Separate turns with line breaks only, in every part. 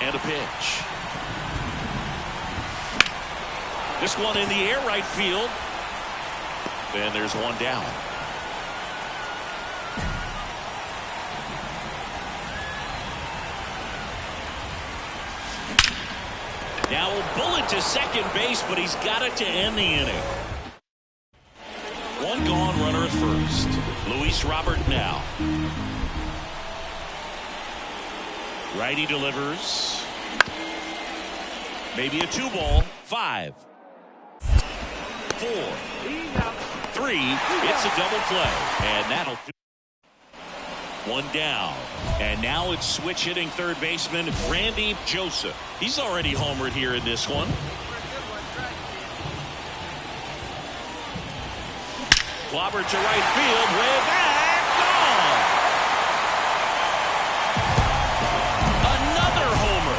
And a pitch. This one in the air, right field. And there's one down. Now a bullet to second base, but he's got it to end the inning. One gone, runner at first. Luis Robert now. Righty delivers. Maybe a 2-ball. 5, 4, 3. It's a double play. And that'll do. One down. And now it's switch hitting third baseman Randy Joseph. He's already homered here in this one. Clobbered to right field. Way back. Gone. Another homer.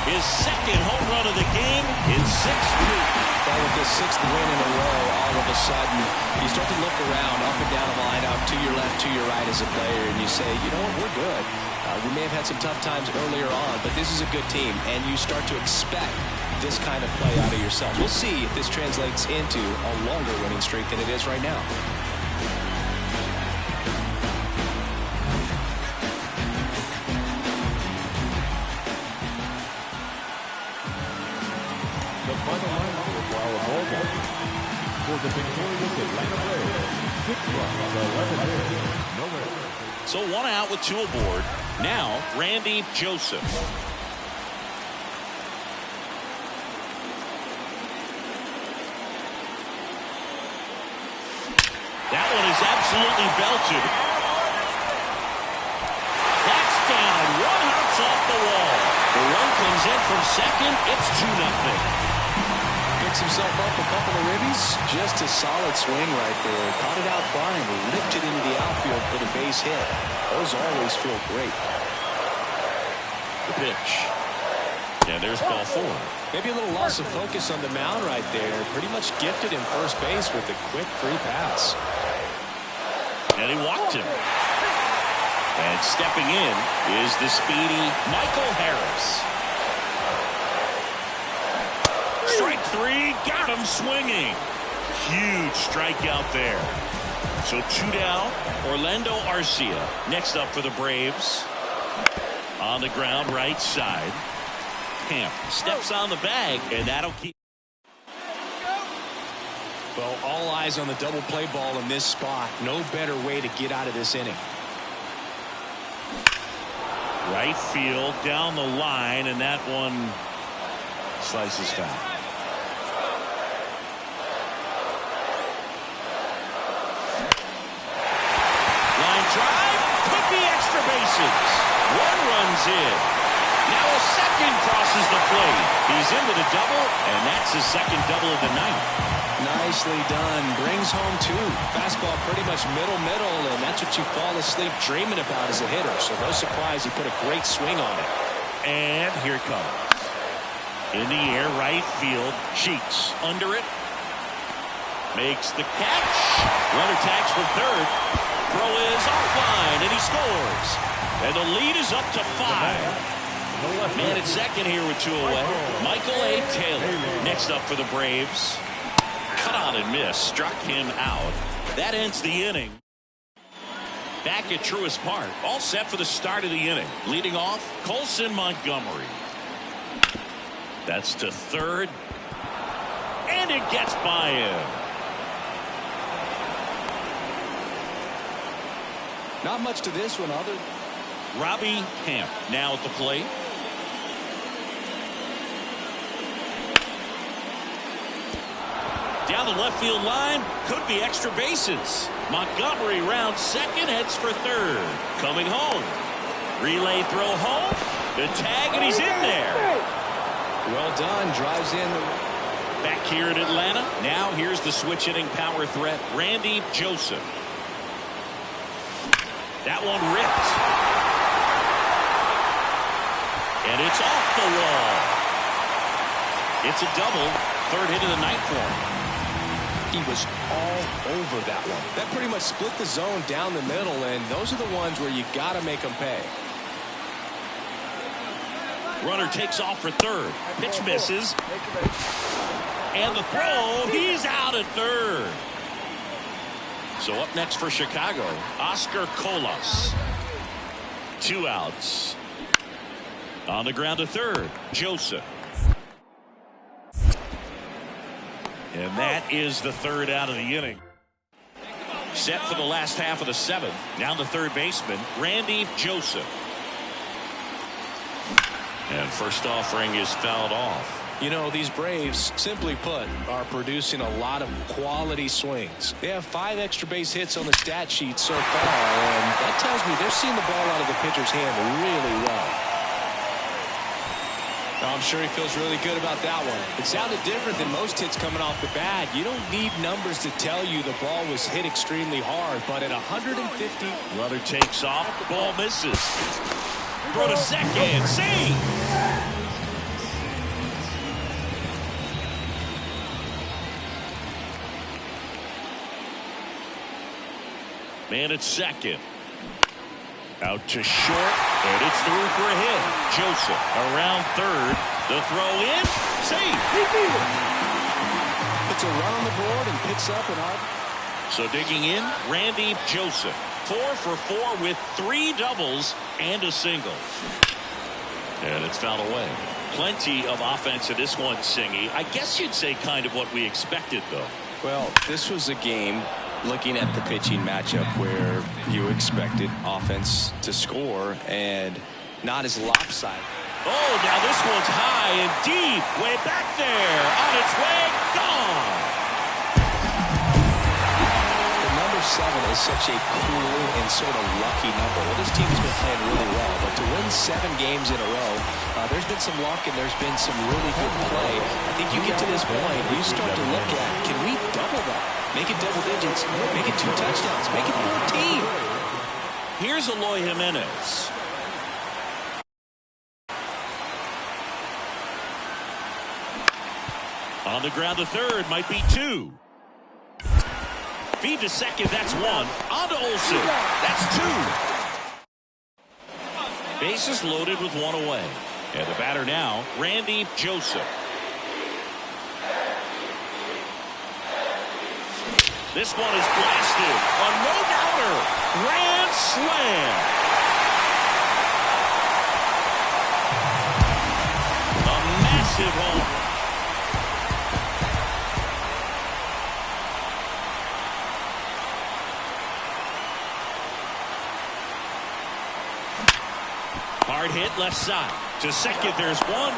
His second home run of the game in 6 straight.
Well, with this 6th win in a row, all of a sudden, you start to look around, up and down the lineup, to your left, to your right as a player, and you say, you know what, we're good. We may have had some tough times earlier on, but this is a good team, and you start to expect this kind of play out of yourselves. We'll see if this translates into a longer winning streak than it is right now.
The final lineup is Raul Morgan for the victorious Atlanta Braves. 6 runs, 11 hits, no errors.
So 1 out with 2 aboard. Now Randy Joseph. That one is absolutely belted. That's down. 1 hops off the wall. The run comes in from second. It's 2-0.
Picks himself up a couple of ribbies. Just a solid swing right there. Caught it out far and ripped it into the outfield for the base hit. Those always feel great.
The pitch. And there's ball 4.
Maybe a little loss of focus on the mound right there. Pretty much gifted in first base with a quick free pass.
And he walked him. And stepping in is the speedy Michael Harris. Strike 3, got him swinging. Huge strikeout there. So 2 down. Orlando Arcia next up for the Braves. On the ground, right side. Camp steps on the bag, and that'll keep.
Well, all eyes on the double play ball in this spot. No better way to get out of this inning.
Right field, down the line, and that one slices down. Line drive, could be extra bases. 1 runs in. Now a second crosses the plate. He's into the double, and that's his second double of the night.
Nicely done. Brings home 2. Fastball pretty much middle, and that's what you fall asleep dreaming about as a hitter. So no surprise he put a great swing on it.
And here it comes. In the air, right field. Sheets under it. Makes the catch. Runner tags for third. Throw is offline, and he scores. And the lead is up to 5. Man at second here with 2 away. Michael A. Taylor next up for the Braves. Cut on and miss. Struck him out. That ends the inning. Back at Truist Park. All set for the start of the inning. Leading off, Colson Montgomery. That's to third. And it gets by him.
Not much to this one other.
Robbie Camp now at the plate. Down the left field line, could be extra bases. Montgomery rounds second, heads for third. Coming home. Relay throw home. The tag, and he's in there.
Well done. Drives in.
Back here in Atlanta. Now here's the switch hitting power threat, Randy Joseph. That one ripped. And it's off the wall. It's a double. Third hit of the night for him.
He was all over that one. That pretty much split the zone down the middle, and those are the ones where you got to make them pay.
Runner takes off for third. Pitch misses. And the throw, he's out at third. So up next for Chicago, Oscar Colas. 2 outs. On the ground to third, Joseph. And that is the third out of the inning. Set for the last half of the 7th. Now the third baseman, Randy Joseph. And first offering is fouled off.
You know, these Braves, simply put, are producing a lot of quality swings. They have 5 extra base hits on the stat sheet so far, and that tells me they're seeing the ball out of the pitcher's hand really well. I'm sure he feels really good about that one. It sounded different than most hits coming off the bat. You don't need numbers to tell you the ball was hit extremely hard, but at 150.
Runner takes off, ball misses. Throw to second, save. Man at second. Out to short, and it's through for a hit. Joseph around third. The throw in, safe.
Puts a run on the board and picks up an out.
So digging in, Randy Joseph. 4 for 4 with 3 doubles and a single. And it's fouled away. Plenty of offense in this one, Singy. I guess you'd say kind of what we expected, though.
Well, this was a game, looking at the pitching matchup, where you expected offense to score and not as lopsided.
Oh, now this one's high and deep. Way back there. On its way. Gone.
The number 7 is such a cool and sort of lucky number. Well, this team has been playing really well, but to win 7 games in a row, there's been some luck and there's been some really good play. I think you get to this point, you start to look at, can we double that? Make it double digits. Make it 2 touchdowns. Make it 14.
Here's Eloy Jimenez. On the ground to third, might be 2. Feed to second, that's 1. On to Olsen, that's 2. Bases loaded with 1 away. And the batter now, Randy Joseph. This one is blasted. A no-doubter. Grand slam. A massive home. Hard hit left side. To second, there's 1.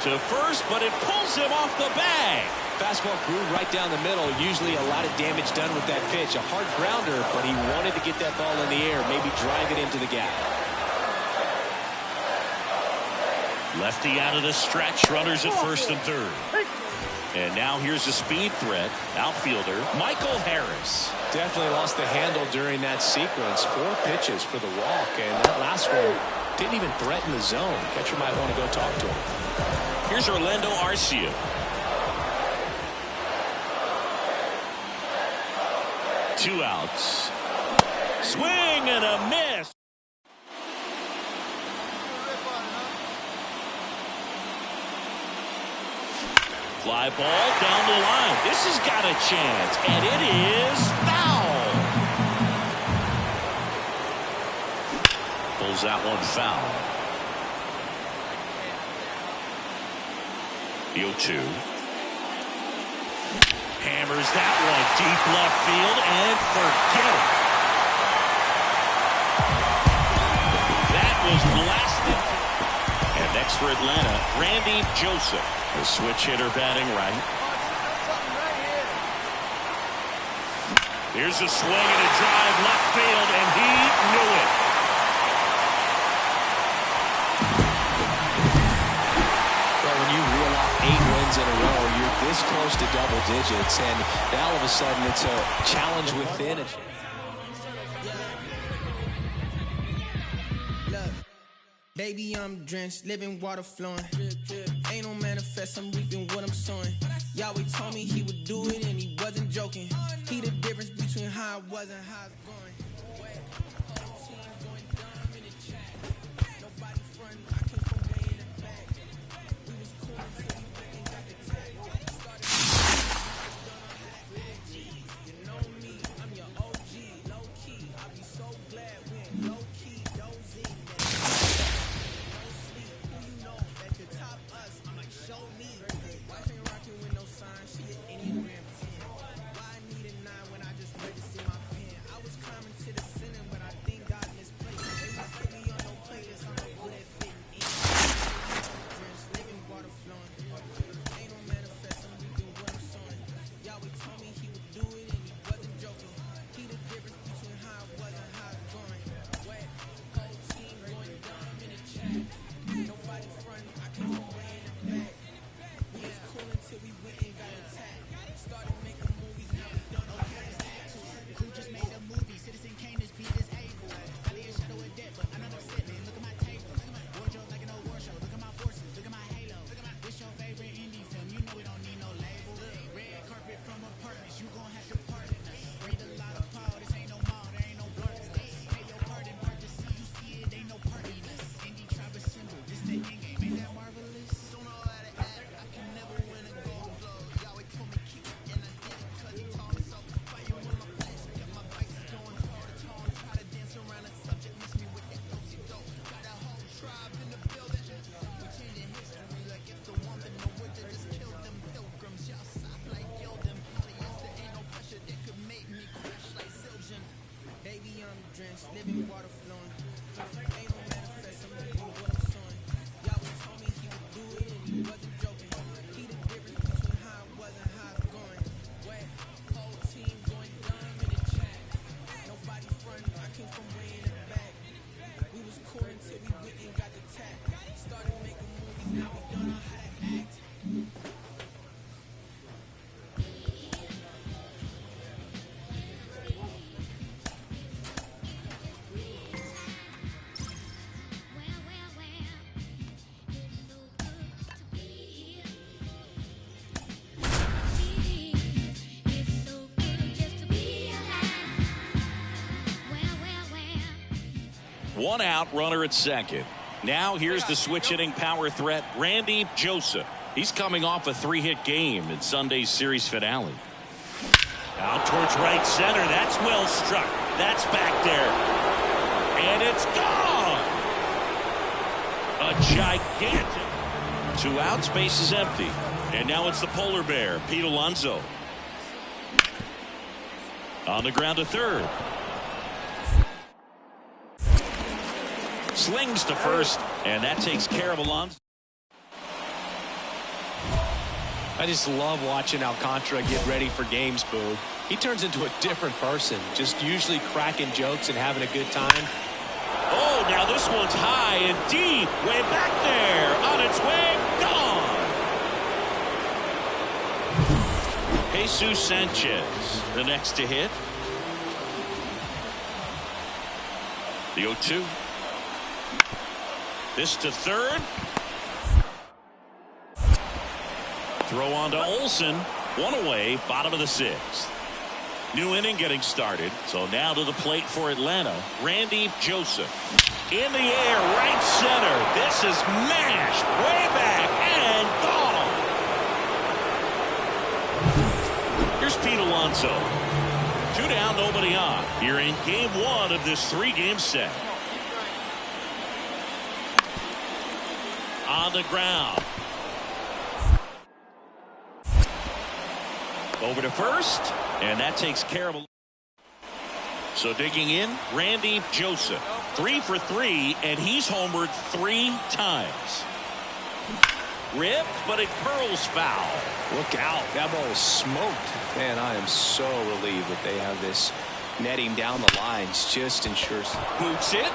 To first, but it pulls him off the bag.
Fastball grew right down the middle. Usually a lot of damage done with that pitch. A hard grounder, but he wanted to get that ball in the air, maybe drive it into the gap.
Lefty out of the stretch. Runners at first and third. And now here's a speed threat. Outfielder Michael Harris.
Definitely lost the handle during that sequence. 4 pitches for the walk, and that last one didn't even threaten the zone. Catcher might want to go talk to him.
Here's Orlando Arcia. Two outs. Swing and a miss. Fly ball down the line. This has got a chance, and it is foul. Pulls that one foul. The 0-2. Hammers that one deep left field and forget it. That was blasted. And next for Atlanta, Randy Joseph. The switch hitter batting right. Here's a swing and a drive left field, and he knew it.
Well, when you reel off 8 wins in a row, you're this close to double digits, and now all of a sudden it's a challenge within it.
Baby, I'm drenched, living water flowing. Ain't no manifest, I'm reaping what I'm sowing. Yahweh told me he would do it and he wasn't joking. He the difference between how I was and how it's going. Whole team going dumb in the chat. Nobody frontin', I came from way in the back. We was cool until we went and got the tag. Started you know me, I'm your OG, low key. I be so glad we ain't low key, dozing. No sleep, who you know that could top us? I'm like, show me. Wife ain't rocking with no sign, she an Enneagram 10. Why I need a 9 when I just ready to see my pen? I was climbing to the ceiling when I think God misplaced. They was put me on no playlist, I'm no good at fitting in. Drenched, living water flowing. Ain't no manifest, I'm reaping what I'm sowing. Yahweh told me he would do it and he wasn't joking. He the difference between how I was and how it's going. Wet, whole team going dumb in the chat. Nobody frontin', I came from way in the back. We was cool until we went and got attacked. Started making movies, now we done all the
Who just made a movie? Citizen Kane is Pete is able. I lay a shadow of death, but I'm not upset, man. Look at my table. Wardrobe like an old war show. Look at my forces. Look at my halo. This your favorite indie film. You know we don't need no label. Red carpet from apartments. You gon' have to pardon us. Read a lot of Paul. This ain't no mall. There ain't no darkness. Hey, your pardon, part to see. You see it, ain't no partiness. Indie tribe assemble. This the end game. Ain't that marvelous?
Don't know how to act, I can never win a gold glove. Yahweh told me keep it, and I did it cause he taught me so. Fire on my flesh, got my vices going hard to tone. Try to dance around the subject, miss me with that dosey dope. Got a whole tribe in the building. We changing history like if the one that know what they just killed them pilgrims. Y'all soft like Gildan polyester, ain't no pressure that could make me crash like Siljan. Baby, I'm drenched, living water flowing. Ain't no manifest, I'm reaping what I'm sowing. Yahweh told me he would do it and he wasn't joking. He the difference between how I was and how it's going. Wet, whole team going dumb in the chat. Nobody frontin', I came from way in the back. We was cool until we went and got the tag. Started making movies, now we done know how to act.
One out, runner at second. Now here's the switch-hitting power threat, Randy Joseph. He's coming off a 3-hit game in Sunday's series finale. Out towards right center. That's well struck. That's back there. And it's gone. A gigantic. 2 outs, base is empty. And now it's the polar bear, Pete Alonso. On the ground to third. Slings to first, and that takes care of Alonso.
I just love watching Alcantara get ready for games, Boog. He turns into a different person, just usually cracking jokes and having a good time.
Oh, now this one's high and deep, way back there, on its way, gone. Jesus Sanchez, the next to hit. The 0-2. This to third. Throw on to Olsen. 1 away, bottom of the 6th. New inning getting started. So now to the plate for Atlanta, Randy Joseph. In the air, right center. This is mashed way back and gone. Here's Pete Alonso. 2 down, nobody on. Here in game 1 of this 3-game set. On the ground. Over to first, and that takes care of. So digging in, Randy Joseph. 3 for 3, and he's homered 3 times. Ripped, but it curls foul.
Look out. That ball was smoked. Man, I am so relieved that they have this netting down the lines. Just ensures.
Boots it.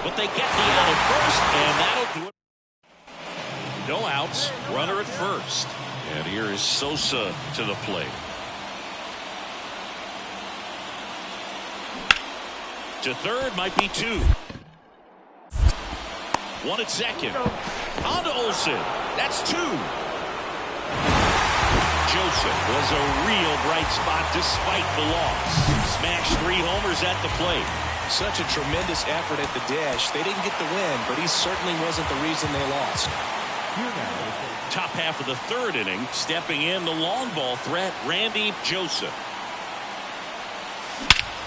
But they get the out at first, and that'll do it. No outs, runner at first. And here is Sosa to the plate. To third, might be 2. 1 at second. On to Olsen. That's 2. Joseph was a real bright spot despite the loss. Smashed 3 homers at the plate.
Such a tremendous effort at the dish. They didn't get the win, but he certainly wasn't the reason they lost.
Top half of the 3rd inning, stepping in the long ball threat, Randy Joseph.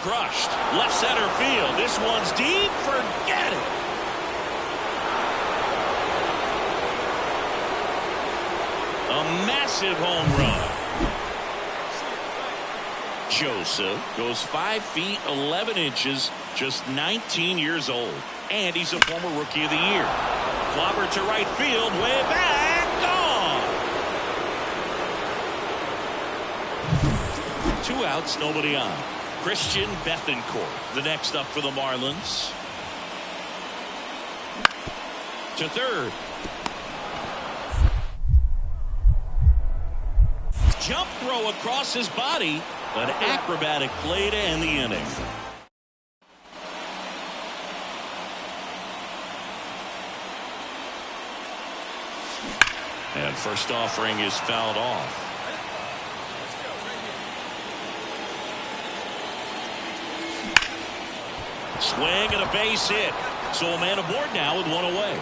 Crushed. Left center field. This one's deep. Forget it. A massive home run. Joseph goes 5 feet 11 inches, just 19 years old. And he's a former Rookie of the Year. Clobber to right field, way back, gone. 2 outs, nobody on. Christian Bethancourt, the next up for the Marlins. To third. Jump throw across his body, but acrobatic play to end the inning. And first offering is fouled off. Swing and a base hit. So a man aboard now with 1 away.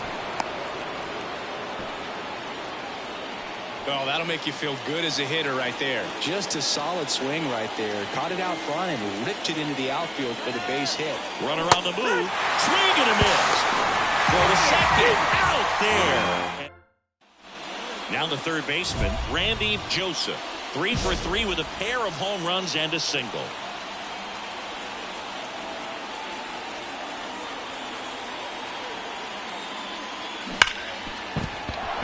Oh, that'll make you feel good as a hitter right there. Just a solid swing right there. Caught it out front and ripped it into the outfield for the base hit.
Runner on the move. Swing and a miss. For the second. Out there. Now the third baseman, Randy Joseph. 3 for 3 with a pair of home runs and a single.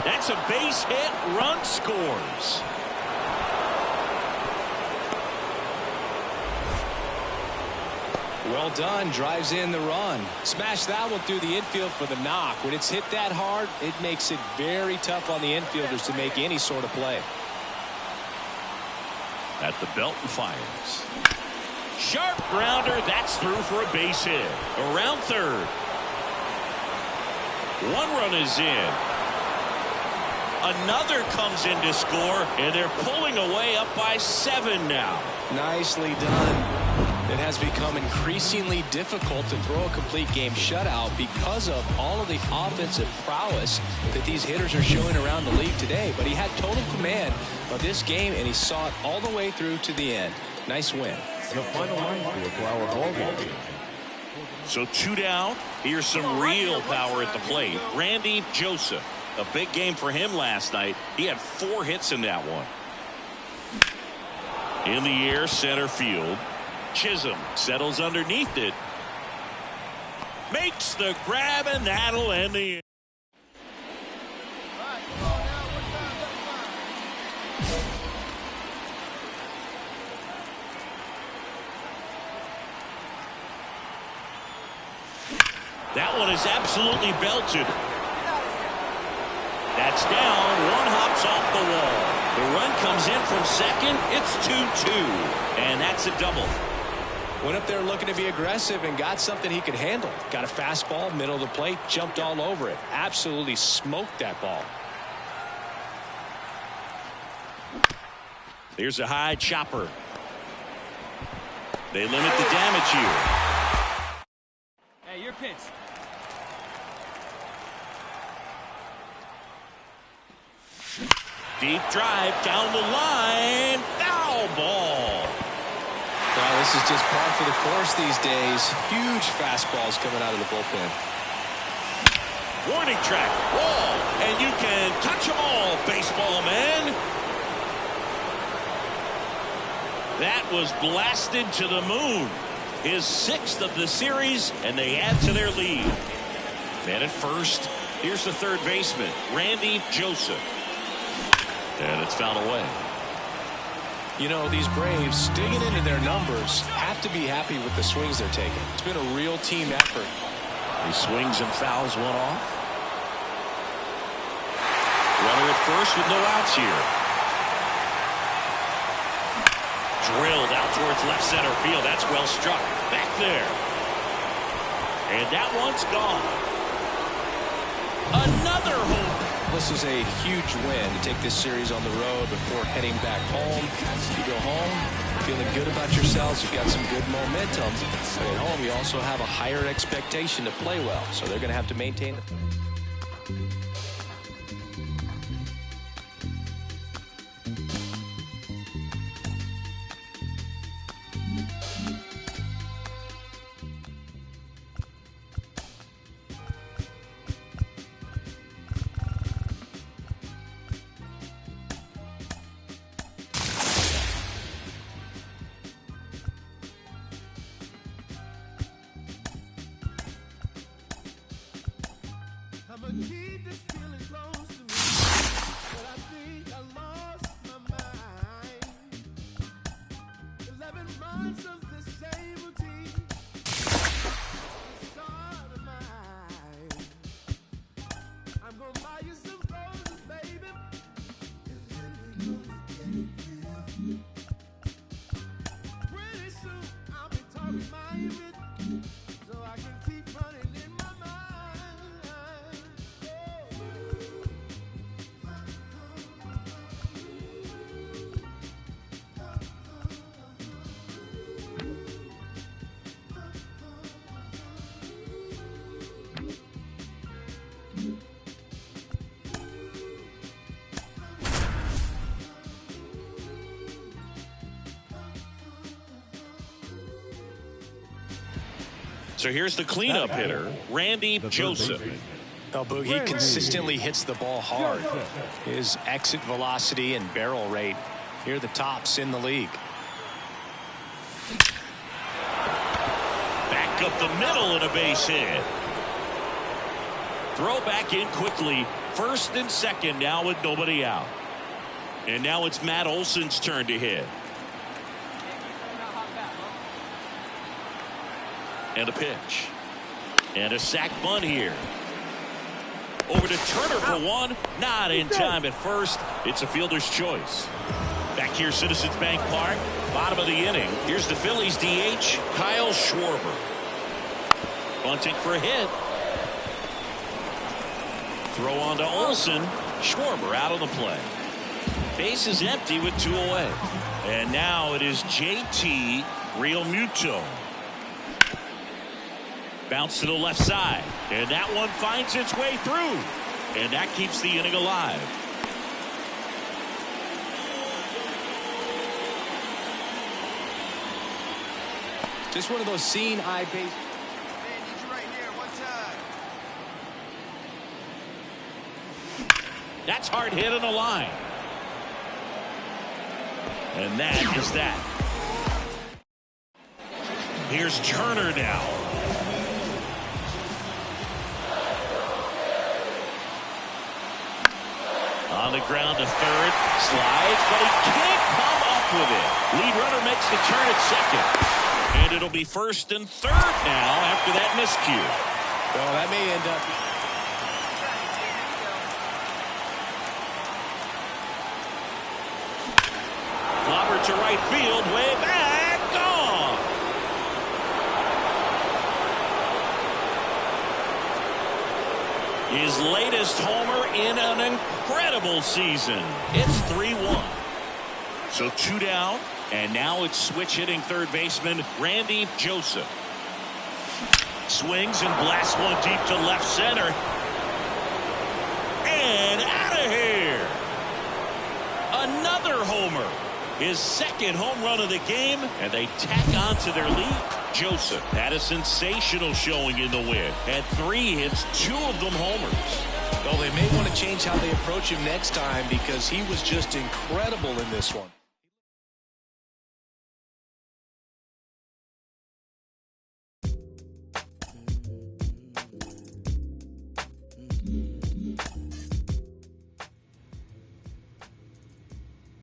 That's a base hit. Run scores.
Well done. Drives in the run. Smash that one through the infield for the knock. When it's hit that hard, it makes it very tough on the infielders to make any sort of play.
At the belt and fires. Sharp grounder. That's through for a base hit. Around third. 1 run is in. Another comes in to score, and they're pulling away up by 7 now.
Nicely done. It has become increasingly difficult to throw a complete game shutout because of all of the offensive prowess that these hitters are showing around the league today. But he had total command of this game, and he saw it all the way through to the end. Nice win.
The final line score for our ball game.
So 2 down. Here's some real power at the plate. Randy Joseph. A big game for him last night. He had 4 hits in that one. In the air, center field. Chisholm settles underneath it. Makes the grab, and that'll end the inning. That one is absolutely belted. That's down. 1 hops off the wall. The run comes in from second. It's 2-2. And that's a double.
Went up there looking to be aggressive and got something he could handle. Got a fastball, middle of the plate, jumped all over it. Absolutely smoked that ball.
Here's a high chopper. They limit the damage here.
Hey, your pitch.
Deep drive down the line. Foul ball.
Well, this is just par for the course these days. Huge fastballs coming out of the bullpen.
Warning track. Wall. And you can touch them all, baseball man. That was blasted to the moon. His 6th of the series, and they add to their lead. Man at first. Here's the third baseman, Randy Joseph. And it's fouled away.
You know, these Braves, digging into their numbers, have to be happy with the swings they're taking. It's been a real team effort.
He swings and fouls one off. Runner at first with no outs here. Drilled out towards left center field. That's well struck. Back there. And that one's gone. Another home.
This is a huge win to take this series on the road before heading back home. You go home feeling good about yourselves. You've got some good momentum. But at home, you also have a higher expectation to play well. So they're going to have to maintain.
I'ma keep this feeling close to me, but I think I lost my mind. 11 months of the same routine. The start of mine. I'm gonna buy you some roses, baby. And then we're gonna get real. Pretty soon I'll be talking my image, so I can keep running in my mind.
So here's the cleanup hitter, Randy Joseph.
Oh, Boogie consistently hits the ball hard. His exit velocity and barrel rate, here are the tops in the league.
Back up the middle and a base hit. Throw back in quickly. First and second now with nobody out. And now it's Matt Olson's turn to hit. And a pitch. And a sac bunt here. Over to Turner for one. Not in time at first. It's a fielder's choice. Back here, Citizens Bank Park. Bottom of the inning. Here's the Phillies DH, Kyle Schwarber. Bunting for a hit. Throw on to Olson. Schwarber out on the play. Base is empty with 2 away. And now it is JT Realmuto. Bounce to the left side. And that one finds its way through. And that keeps the inning alive.
Just one of those seeing eye base.
That's hard hit on the line. And that is that. Here's Turner now. On the ground to third. Slides, but he can't come up with it. Lead runner makes the turn at second. And it'll be first and third now after that miscue.
Well, that may end up.
Clobber to right field, way back, gone. His latest homer in an incredible season. It's 3-1. So 2 down, and now it's switch hitting third baseman Randy Joseph. Swings and blasts one deep to left center. And out of here. Another homer. His second home run of the game, and they tack on to their lead. Joseph had a sensational showing in the win. Had 3 hits, 2 of them homers.
Well, they may want to change how they approach him next time because he was just incredible in this one.